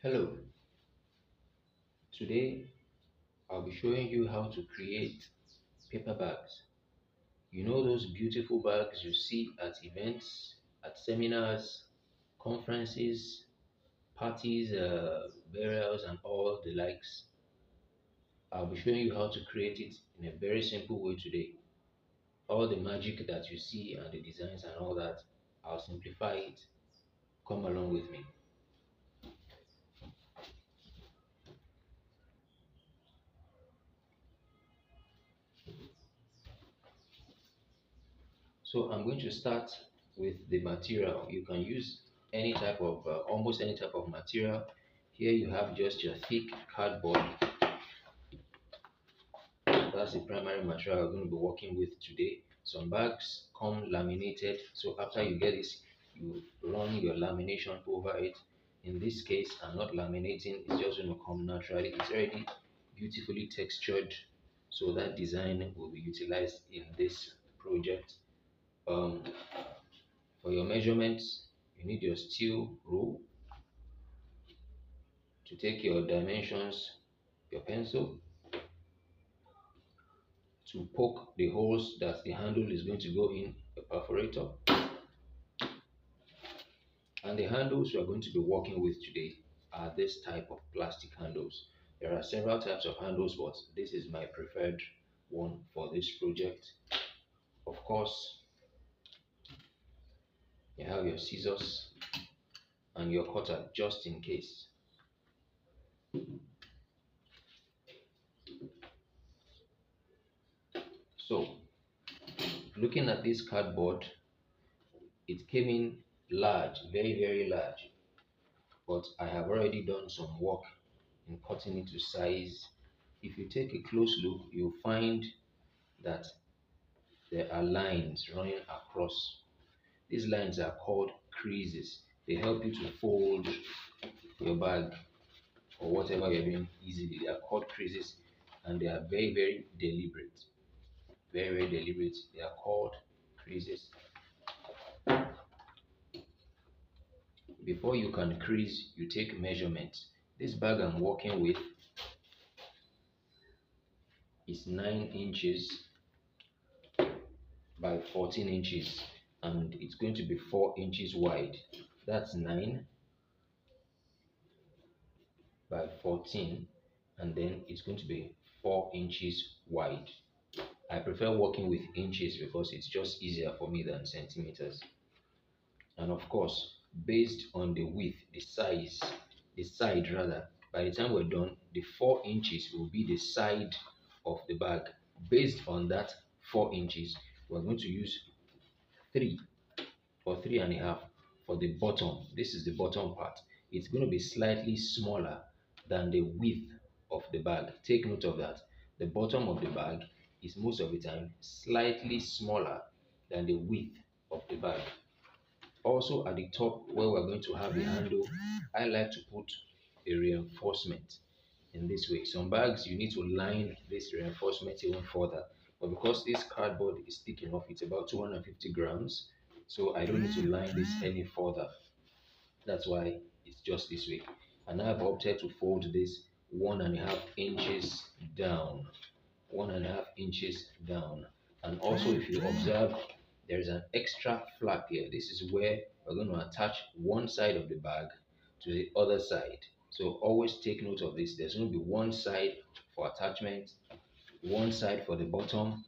Hello, today I'll be showing you how to create paper bags. You know those beautiful bags you see at events, at seminars, conferences, parties, burials, and all the likes. I'll be showing you how to create it in a very simple way today. All the magic that you see and the designs and all that, I'll simplify it. Come along with me. So I'm going to start with the material. You can use any type of, almost any type of material. Here you have just your thick cardboard. That's the primary material we're going to be working with today. Some bags come laminated. So after you get this, you run your lamination over it. In this case, I'm not laminating. It's just going to come naturally. It's already beautifully textured. So that design will be utilized in this project. Um, For your measurements, you need your steel rule to take your dimensions, your pencil to poke the holes that the handle is going to go in, a perforator. And the handles we are going to be working with today are this type of plastic handles. There are several types of handles, but this is my preferred one for this project. Of course, you have your scissors and your cutter just in case. So, looking at this cardboard, it came in large, very large, but I have already done some work in cutting it to size. If you take a close look, you'll find that there are lines running across. These lines are called creases. They help you to fold your bag or whatever you're doing easily. They are called creases and they are very deliberate. Very deliberate. They are called creases. Before you can crease, you take measurements. This bag I'm working with is 9 inches by 14 inches and it's going to be 4 inches wide. That's 9 by 14 and then it's going to be 4 inches wide. I prefer working with inches because it's just easier for me than centimeters. And of course, based on the width, the side rather, by the time we're done, the 4 inches will be the side of the bag. Based on that 4 inches, we're going to use 3 or 3.5 for the bottom. This is the bottom part. It's going to be slightly smaller than the width of the bag. Take note of that. The bottom of the bag is most of the time slightly smaller than the width of the bag. Also at the top where we're going to have the handle, I like to put a reinforcement in this way. Some bags you need to line this reinforcement even further, but because this cardboard is thick enough, it's about 250 grams, so I don't need to line this any further. That's why it's just this way. And I've opted to fold this 1.5 inches down, 1.5 inches down. And also if you observe, there's an extra flap here. This is where we're going to attach one side of the bag to the other side. So always take note of this. There's going to be one side for attachment, one side for the bottom,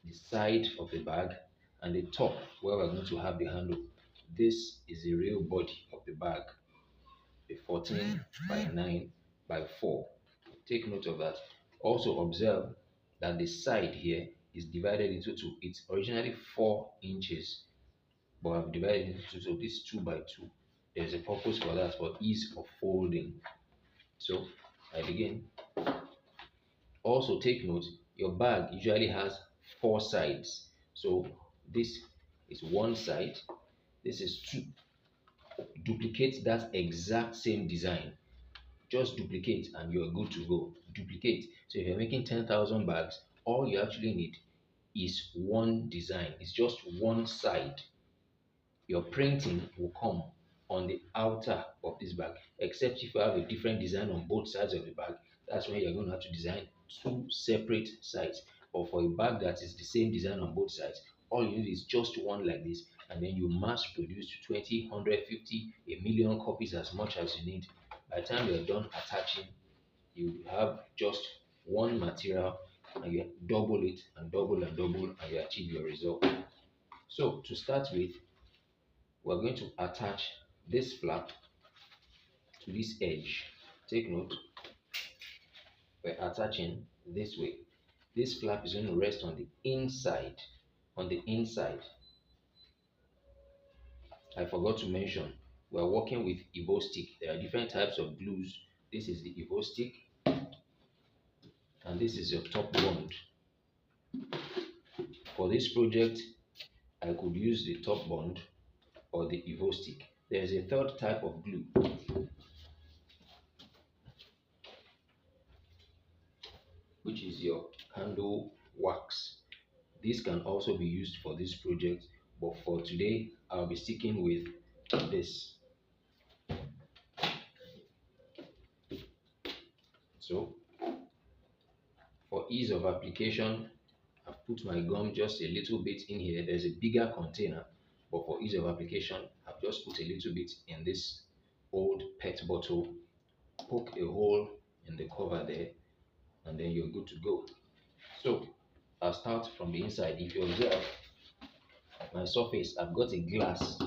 the side of the bag, and the top where we're going to have the handle. This is the real body of the bag, the 14 by 9 by 4. Take note of that. Also observe that the side here is divided into two. It's originally 4 inches, but I've divided it into two. So this 2 by 2. There's a purpose for that, for ease of folding. So I begin. Also take note, your bag usually has 4 sides. So this is one side, this is 2. Duplicate that exact same design. Just duplicate and you're good to go. Duplicate. So if you're making 10,000 bags, all you actually need is one design. It's just one side. Your printing will come on the outer of this bag, except if you have a different design on both sides of the bag. That's when you're going to have to design two separate sides. But for a bag that is the same design on both sides, all you need is just one like this, and then you mass produce 20, 150, a million copies, as much as you need. By the time you're done attaching, you have just one material, and you double it and double and double, and you achieve your result. So to start with, we're going to attach this flap to this edge. Take note, we're attaching this way. This flap is going to rest on the inside. On the inside, I forgot to mention, we're working with Evo stick. There are different types of glues. This is the Evo stick, and this is your top bond. For this project, I could use the top bond or the Evo stick. There's a third type of glue, which is your candle wax. This can also be used for this project, but for today, I'll be sticking with this. So, for ease of application, I've put my gum just a little bit in here. There's a bigger container, but for ease of application, I've just put a little bit in this old PET bottle, poke a hole in the cover there, and then you're good to go. So, I'll start from the inside. If you observe my surface, I've got a glass,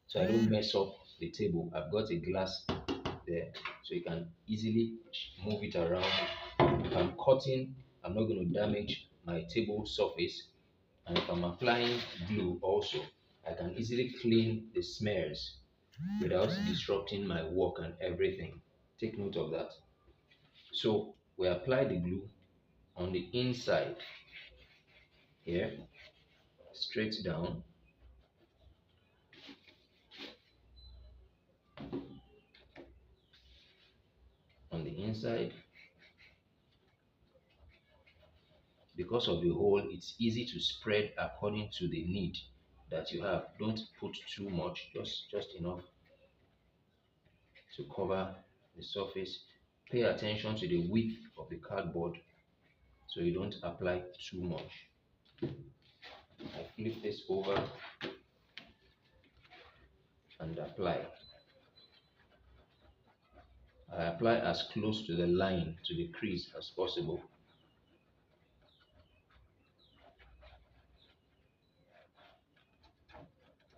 so I don't mess up the table. I've got a glass there, so you can easily move it around. If I'm cutting, I'm not going to damage my table surface. And if I'm applying glue also, I can easily clean the smears without disrupting my work and everything. Take note of that. So we apply the glue on the inside here, straight down. On the inside, because of the hole, it's easy to spread according to the need that you have. Don't put too much, just enough to cover the surface. Pay attention to the width of the cardboard so you don't apply too much. I flip this over and apply. I apply as close to the line, to the crease as possible.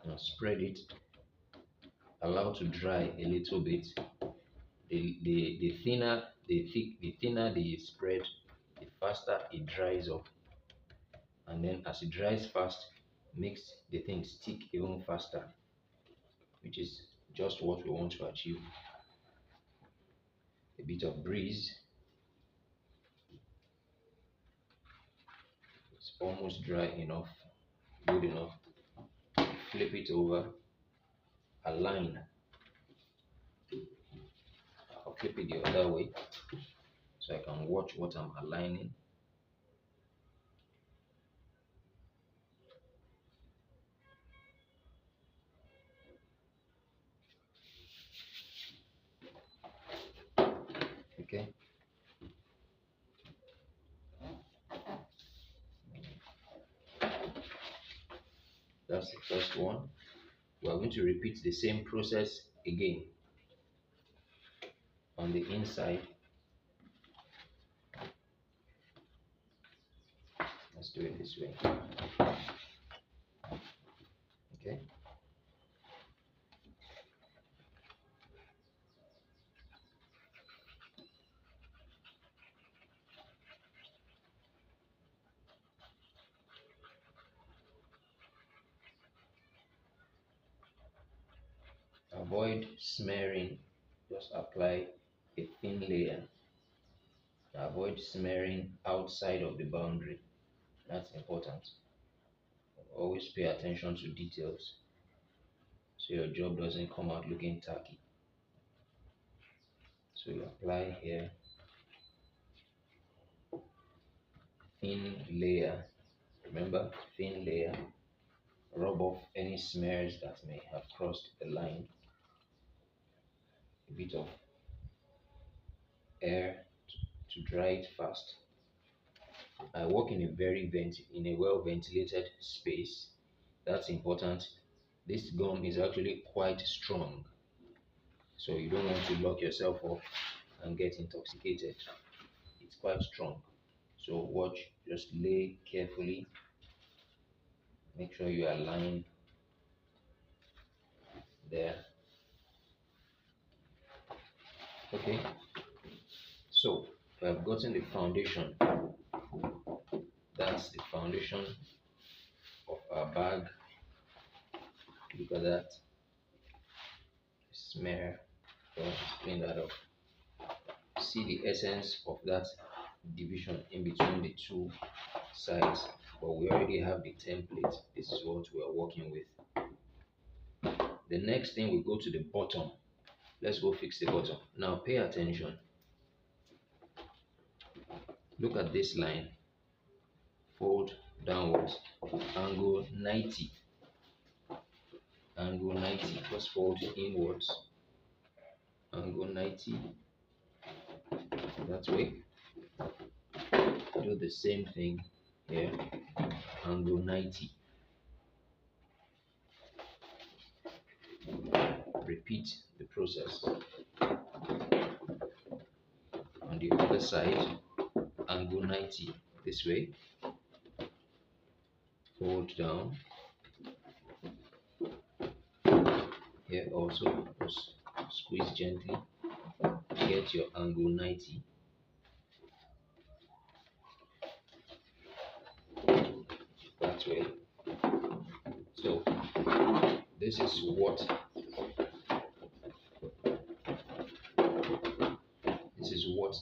Now spread it, allow to dry a little bit. The thinner the spread, the faster it dries up. And then as it dries fast, makes the thing stick even faster, which is just what we want to achieve. A bit of breeze. It's almost dry enough, good enough. Flip it over, align. I'll flip it the other way so I can watch what I'm aligning. Okay. That's the first one. We are going to repeat the same process again on the inside. Let's do it this way. Okay. Avoid smearing. Just apply a thin layer. Avoid smearing outside of the boundary. That's important. Always pay attention to details so your job doesn't come out looking tacky. So you apply here, thin layer. Remember, thin layer. Rub off any smears that may have crossed the line. a bit of air to dry it fast. I work in a well ventilated space. That's important. This gum is actually quite strong, so you don't want to lock yourself up and get intoxicated. It's quite strong. So watch, just lay carefully. Make sure you align there. Okay, so I've gotten the foundation. That's the foundation of our bag. Look at that. Smear. Just clean that up. See the essence of that division in between the two sides. But we already have the template. This is what we are working with. The next thing, we go to the bottom. Let's go fix the bottom. Now pay attention. Look at this line. Fold downwards. Angle 90. Angle 90. Just fold inwards. Angle 90. That way. Do the same thing here. Angle 90. Repeat the process. On the other side, angle 90 this way. Fold down. Here also, just squeeze gently. Get your angle 90. That way. So this is what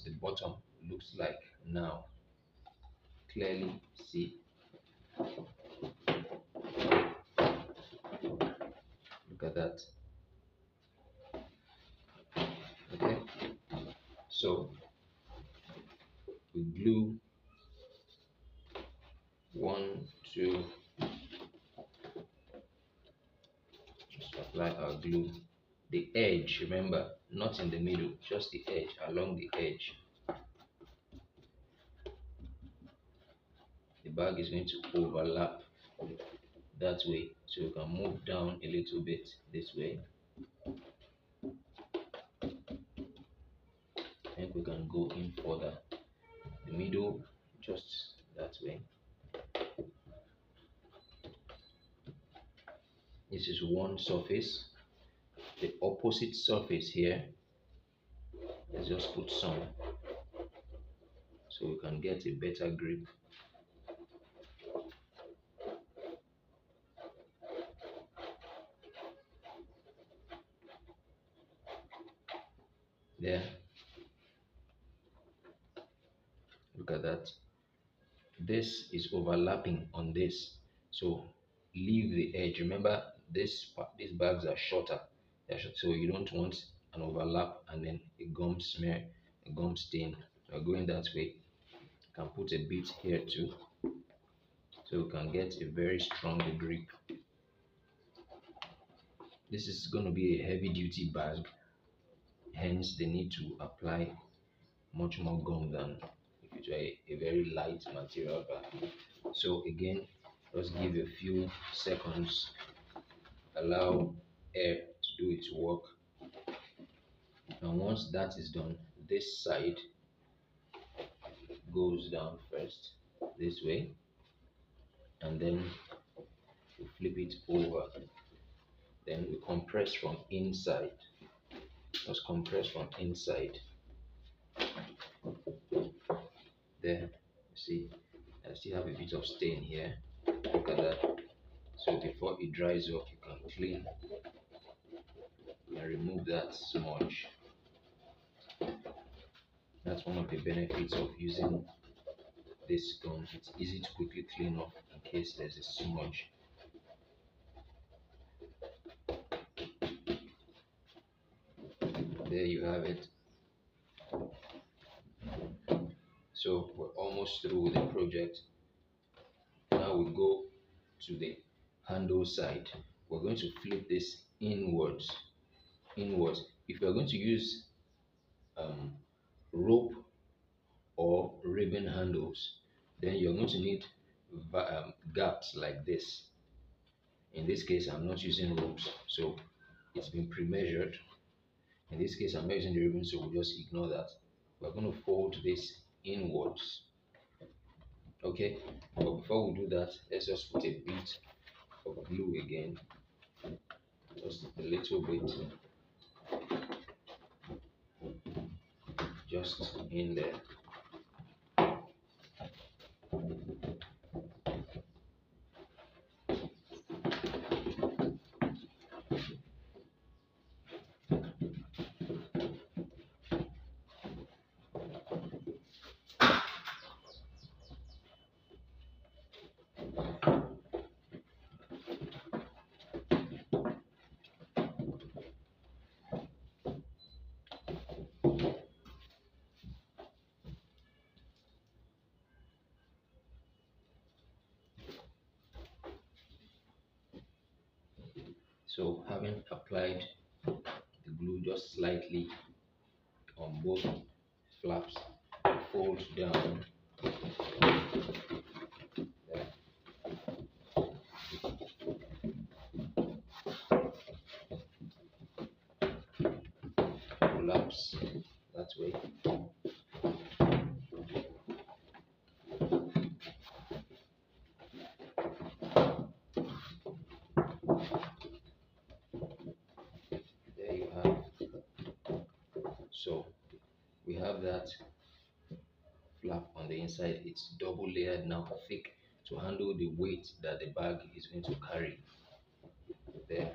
the bottom looks like now. Clearly see. Look at that. Okay. So we glue 1, 2. Just apply our glue. The edge, remember, not in the middle, just the edge, along the edge. The bag is going to overlap that way, so you can move down a little bit this way. I think we can go in further. The middle, just that way. This is one surface. The opposite surface here, let's just put some so we can get a better grip. There. Look at that. This is overlapping on this, so leave the edge. Remember, these bags are shorter, so you don't want an overlap and then a gum smear, a gum stain. So going that way, you can put a bit here too, so you can get a very strong grip. This is going to be a heavy duty bag, hence they need to apply much more gum than if it were a very light material bag. So again, just give a few seconds, allow air to do its work, and once that is done, this side goes down first this way, and then we flip it over, then we compress from inside. Just compress from inside. There, see, I still have a bit of stain here. Look at that. So before it dries up, you can clean and remove that smudge. That's one of the benefits of using this gum. It's easy to quickly clean up in case there's a smudge. There you have it. So we're almost through with the project. Now we go to the handle side. We're going to flip this inwards. if you're going to use um, rope or ribbon handles, then you're going to need gaps like this. In this case, I'm not using ropes, so it's been pre-measured. In this case, I'm not using the ribbon, so we'll just ignore that. We're going to fold this inwards. Okay, but before we do that, let's just put a bit of glue again, just a little bit, just in there. So having applied the glue just slightly on both flaps, fold down there, collapse that way. There you have. So we have that flap on the inside. It's double layered now, thick, to handle the weight that the bag is going to carry. There.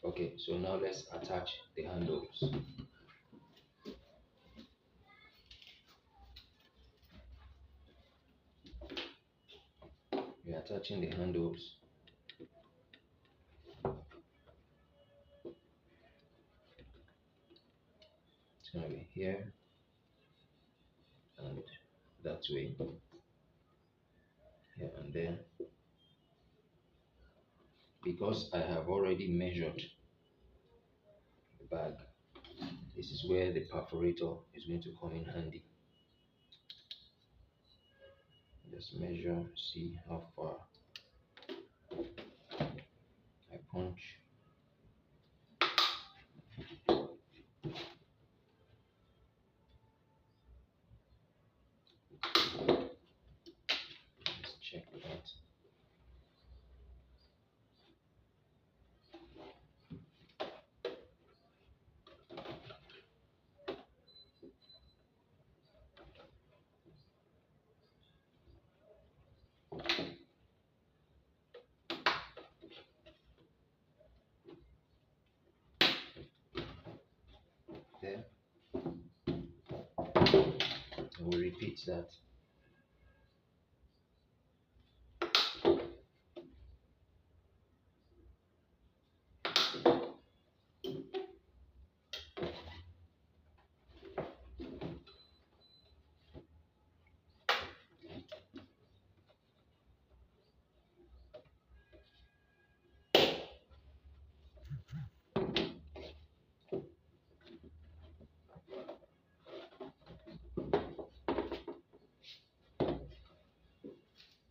Okay, so now let's attach the handles. We're attaching the handles. It's going to be here and that way, here and there. Because I have already measured the bag, this is where the perforator is going to come in handy. Just measure, see how far I punch. Let's check that. There. And we repeat that.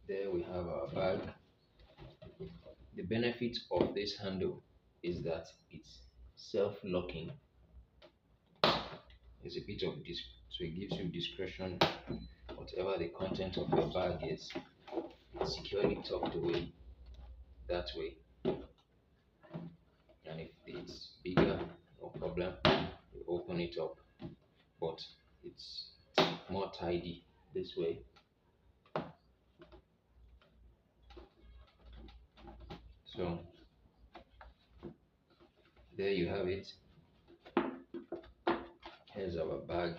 There we have our bag. The benefit of this handle is that it's self-locking. There's a bit of this, so it gives you discretion. Whatever the content of your bag is, it's securely tucked away that way. And if it's bigger, no problem, you open it up, but it's more tidy this way. So there you have it. Here's our bag.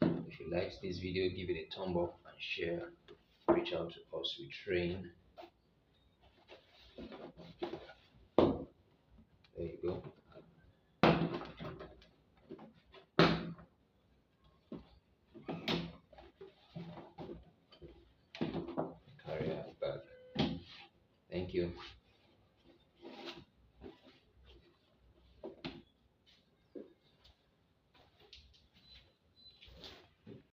If you liked this video, give it a thumb up and share. Reach out to us, we train. There you go. Carry our bag. Thank you.